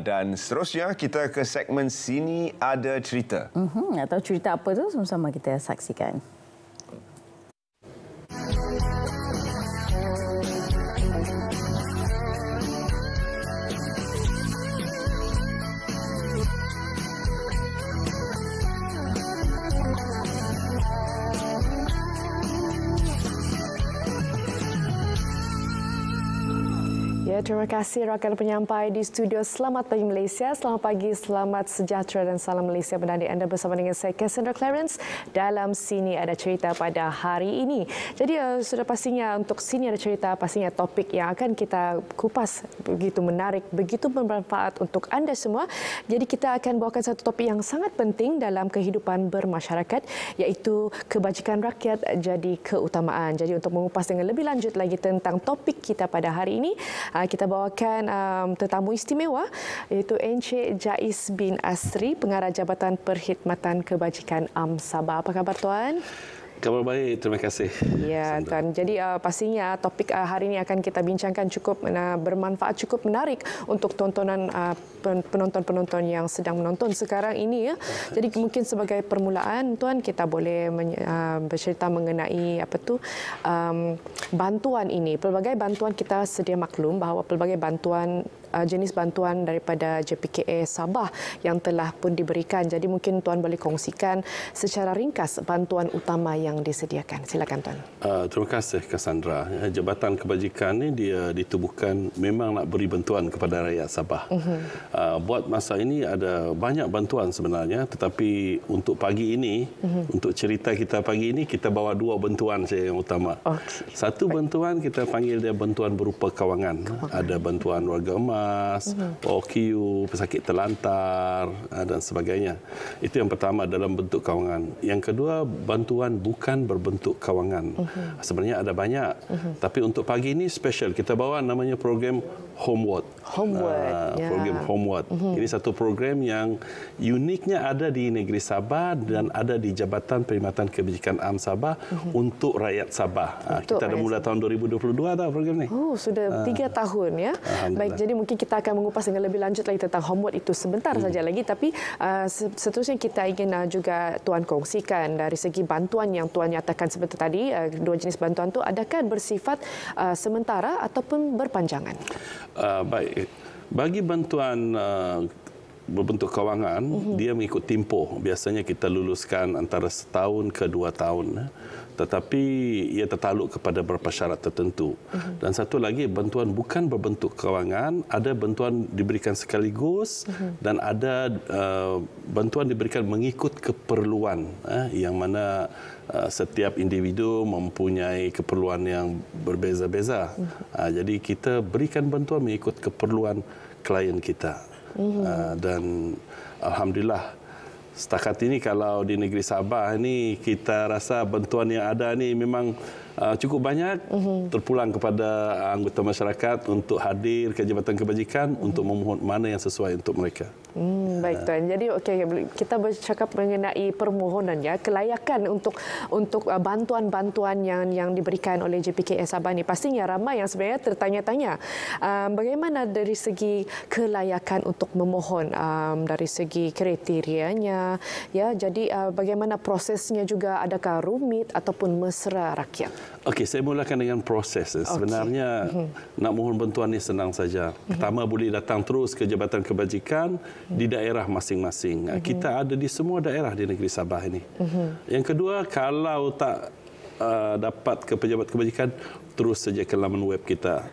Dan seterusnya kita ke segmen Sini Ada Cerita. Atau cerita apa tu sama-sama kita saksikan. Terima kasih rakan penyampai di studio. Selamat pagi Malaysia, selamat pagi, selamat sejahtera dan salam Malaysia menanti anda bersama dengan saya Cassandra Clarence dalam Sini Ada Cerita pada hari ini. Jadi sudah pastinya untuk Sini Ada Cerita, pastinya topik yang akan kita kupas begitu menarik, begitu bermanfaat untuk anda semua. Jadi kita akan bawakan satu topik yang sangat penting dalam kehidupan bermasyarakat, iaitu kebajikan rakyat jadi keutamaan. Jadi untuk mengupas dengan lebih lanjut lagi tentang topik kita pada hari ini, kita bawakan tetamu istimewa iaitu Encik Jais bin Asri, Pengarah Jabatan Perkhidmatan Kebajikan Sabah. Apa khabar Tuan? Khabar baik, terima kasih. Ya, Tuan. Jadi pastinya topik hari ini akan kita bincangkan cukup bermanfaat, cukup menarik untuk tontonan penonton-penonton yang sedang menonton sekarang ini. Ya. Jadi mungkin sebagai permulaan, Tuan, kita boleh bercerita mengenai bantuan ini. Pelbagai bantuan kita sedia maklum bahawa pelbagai bantuan jenis bantuan daripada JPKA Sabah yang telah pun diberikan. Jadi mungkin Tuan boleh kongsikan secara ringkas bantuan utama yang disediakan. Silakan Tuan. Terima kasih Cassandra. Jabatan Kebajikan ini dia ditubuhkan memang nak beri bantuan kepada rakyat Sabah. Buat masa ini ada banyak bantuan sebenarnya, tetapi untuk pagi ini, untuk cerita kita pagi ini, kita bawa dua bantuan saja yang utama. Satu bantuan kita panggil dia bantuan berupa kawangan. Ada bantuan warga emas, OQ, pesakit terlantar dan sebagainya. Itu yang pertama dalam bentuk kawangan. Yang kedua, bantuan bukan berbentuk kawangan. Sebenarnya ada banyak. Tapi untuk pagi ini special. Kita bawa namanya program Homeward. Program Homeward. Ini satu program yang uniknya ada di negeri Sabah dan ada di Jabatan Perkhidmatan Kebajikan Sabah untuk rakyat Sabah. Kita dah mula tahun 2022 dah program ni. Sudah 3 tahun ya. Baik, jadi mungkin kita akan mengupas dengan lebih lanjut lagi tentang Homeward itu sebentar saja lagi. Tapi seterusnya kita ingin juga Tuan kongsikan dari segi bantuan yang Tuan nyatakan seperti tadi, dua jenis bantuan itu adakah bersifat sementara ataupun berpanjangan? Baik. Bagi bantuan berbentuk kawangan, dia mengikut tempoh. Biasanya kita luluskan antara 1 ke 2 tahun. Tetapi ia tertakluk kepada beberapa syarat tertentu. Dan satu lagi, bantuan bukan berbentuk kawangan, ada bantuan diberikan sekaligus dan ada bantuan diberikan mengikut keperluan, yang mana setiap individu mempunyai keperluan yang berbeza-beza. Jadi kita berikan bantuan mengikut keperluan klien kita. Dan alhamdulillah, setakat ini kalau di negeri Sabah ni kita rasa bantuan yang ada ni memang cukup banyak terpulang kepada anggota masyarakat untuk hadir ke Jabatan Kebajikan untuk memohon mana yang sesuai untuk mereka. Baik Tuan. Jadi kita bercakap mengenai permohonan ya, kelayakan untuk bantuan-bantuan yang diberikan oleh JPKA Sabah ni. Pastinya ramai yang sebenarnya tertanya-tanya bagaimana dari segi kelayakan untuk memohon, dari segi kriterianya ya. Jadi bagaimana prosesnya juga, adakah rumit ataupun mesra rakyat? Okey, saya mulakan dengan proses. Sebenarnya nak mohon bantuan ni senang saja. Pertama, boleh datang terus ke Jabatan Kebajikan di daerah masing-masing. Kita ada di semua daerah di negeri Sabah ini. Yang kedua, kalau tak dapat ke pejabat kebajikan, terus saja ke laman web kita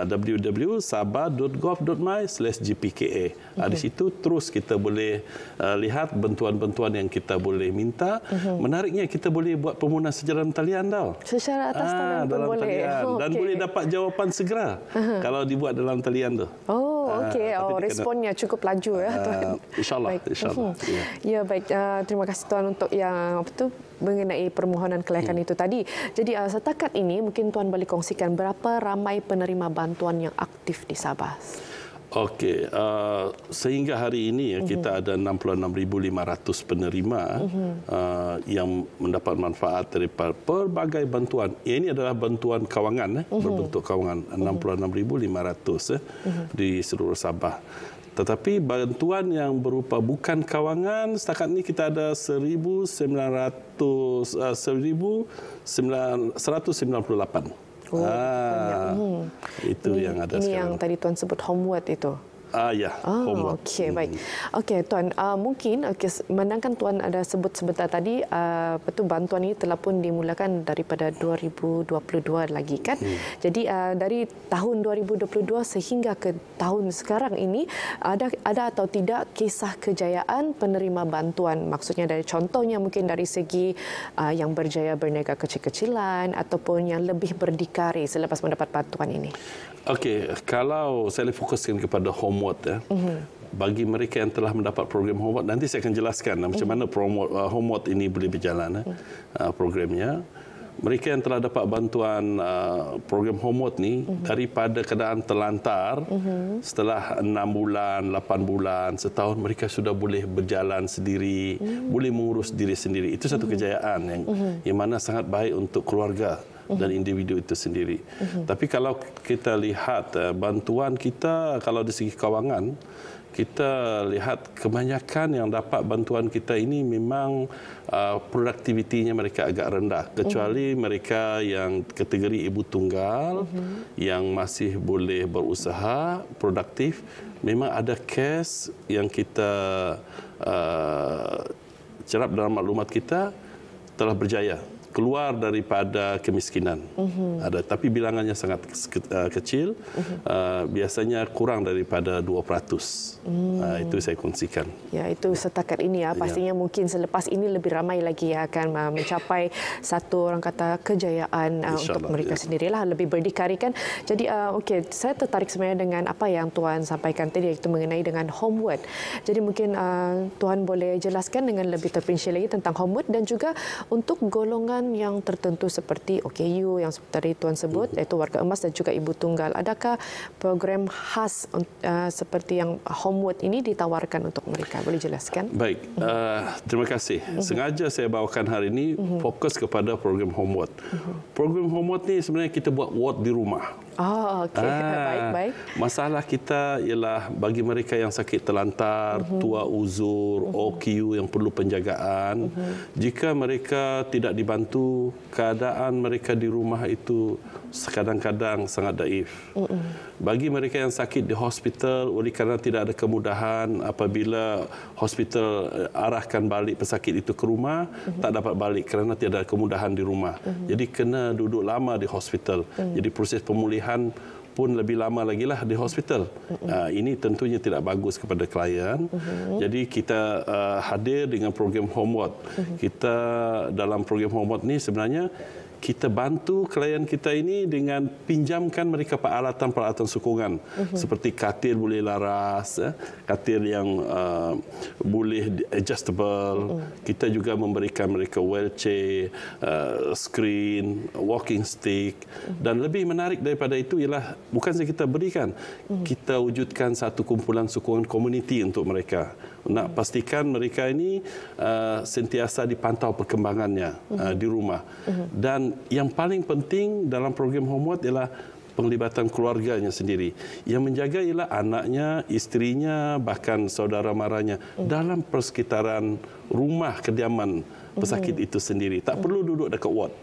www.sabah.gov.my/jpka. Di situ terus kita boleh lihat bantuan-bantuan yang kita boleh minta. Menariknya, kita boleh buat permohonan secara talian tau. Secara atas talian pun dalam boleh. Talian. Dan boleh dapat jawapan segera kalau dibuat dalam talian tu. Responnya cukup laju ya Tuan. InsyaAllah. InsyaAllah. Ya, baik. Terima kasih Tuan untuk yang mengenai permohonan kelayakan itu tadi. Jadi setakat ini mungkin Tuan boleh kongsikan berapa ramai penerima bantuan yang aktif di Sabah? Okey, sehingga hari ini kita ada 66,500 penerima yang mendapat manfaat daripada pelbagai bantuan. Ini adalah bantuan kawangan, berbentuk kawangan 66,500 di seluruh Sabah. Tetapi bantuan yang berupa bukan kawangan, setakat ini kita ada 1,198. Itu ini, yang ada ini sekarang. yang tadi Tuan sebut homework itu. Ya, homework. Okey, baik. Okey, Tuan, mungkin menangkan Tuan ada sebut sebentar tadi, betul bantuan ini telah pun dimulakan daripada 2022 lagi kan. Jadi dari tahun 2022 sehingga ke tahun sekarang ini ada atau tidak kisah kejayaan penerima bantuan? Maksudnya dari contohnya mungkin dari segi yang berjaya berniaga kecil-kecilan ataupun yang lebih berdikari selepas mendapat bantuan ini. Okey, kalau saya fokuskan kepada homework bagi mereka yang telah mendapat program homework, nanti saya akan jelaskan macam mana homework ini boleh berjalan programnya. Mereka yang telah dapat bantuan program homework ni daripada keadaan terlantar setelah 6 bulan, 8 bulan, setahun mereka sudah boleh berjalan sendiri, boleh mengurus diri sendiri. Itu satu kejayaan yang mana sangat baik untuk keluarga dan individu itu sendiri. Tapi kalau kita lihat bantuan kita, kalau dari segi kawangan, kita lihat kebanyakan yang dapat bantuan kita ini memang produktivitinya mereka agak rendah. Kecuali mereka yang kategori ibu tunggal, yang masih boleh berusaha, produktif, memang ada kes yang kita cerap dalam maklumat kita telah berjaya keluar daripada kemiskinan. Ada, tapi bilangannya sangat kecil, biasanya kurang daripada 2%. Itu saya kongsikan. Ya, itu setakat ini ya. Pastinya mungkin selepas ini lebih ramai lagi ya akan mencapai satu orang kata kejayaan untuk mereka sendirilah, lebih berdikari kan. Jadi okey, saya tertarik sebenarnya dengan apa yang Tuan sampaikan tadi, iaitu mengenai dengan homework. Jadi mungkin Tuan boleh jelaskan dengan lebih terperinci lagi tentang homework dan juga untuk golongan yang tertentu seperti OKU yang tadi Tuan sebut, iaitu warga emas dan juga ibu tunggal. Adakah program khas seperti yang homework ini ditawarkan untuk mereka? Boleh jelaskan? Baik, terima kasih. Sengaja saya bawakan hari ini fokus kepada program homework. Program homework ni sebenarnya kita buat ward di rumah. Okey. Baik. Masalah kita ialah bagi mereka yang sakit terlantar, tua uzur, OKU yang perlu penjagaan. Jika mereka tidak dibantu, keadaan mereka di rumah itu kadang-kadang sangat daif. Bagi mereka yang sakit di hospital, oleh kerana tidak ada kemudahan apabila hospital arahkan balik pesakit itu ke rumah, tak dapat balik kerana tidak ada kemudahan di rumah. Jadi kena duduk lama di hospital. Jadi proses pemulihan pun lebih lama lagi lah di hospital. Ini tentunya tidak bagus kepada klien. Jadi kita hadir dengan program homework. Kita dalam program homework ni sebenarnya kita bantu klien kita ini dengan pinjamkan mereka peralatan-peralatan sokongan seperti katil boleh laras, katil yang boleh adjustable. Kita juga memberikan mereka wheelchair, screen, walking stick, dan lebih menarik daripada itu ialah bukan saja kita berikan, kita wujudkan satu kumpulan sokongan komuniti untuk mereka. Nak pastikan mereka ini sentiasa dipantau perkembangannya di rumah. Dan yang paling penting dalam program homework ialah penglibatan keluarganya sendiri. Yang menjaga ialah anaknya, isterinya, bahkan saudara maranya dalam persekitaran rumah kediaman pesakit itu sendiri. Tak perlu duduk dekat ward.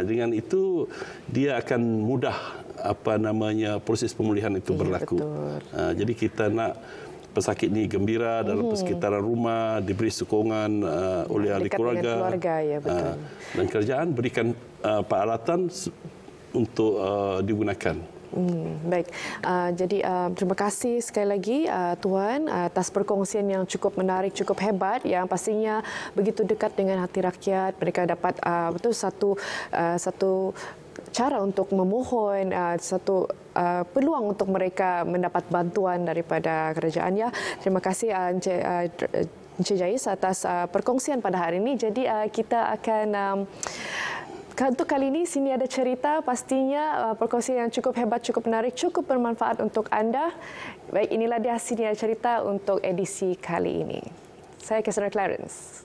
Dengan itu dia akan mudah proses pemulihan itu berlaku. Jadi kita nak pesakit ni gembira dalam persekitaran rumah, diberi sokongan oleh ahli keluarga. Ya, betul. Dan kerajaan berikan peralatan untuk digunakan. Baik. Jadi terima kasih sekali lagi Tuan atas perkongsian yang cukup menarik, cukup hebat, yang pastinya begitu dekat dengan hati rakyat. Mereka dapat betul satu cara untuk memohon, satu peluang untuk mereka mendapat bantuan daripada kerajaan. Ya, terima kasih Encik Jais atas perkongsian pada hari ini. Jadi kita akan Untuk kali ini, sini ada cerita. Pastinya perkongsian yang cukup hebat, cukup menarik, cukup bermanfaat untuk anda. Baik, inilah dia sini ada cerita untuk edisi kali ini. Saya Cassandra Clarence.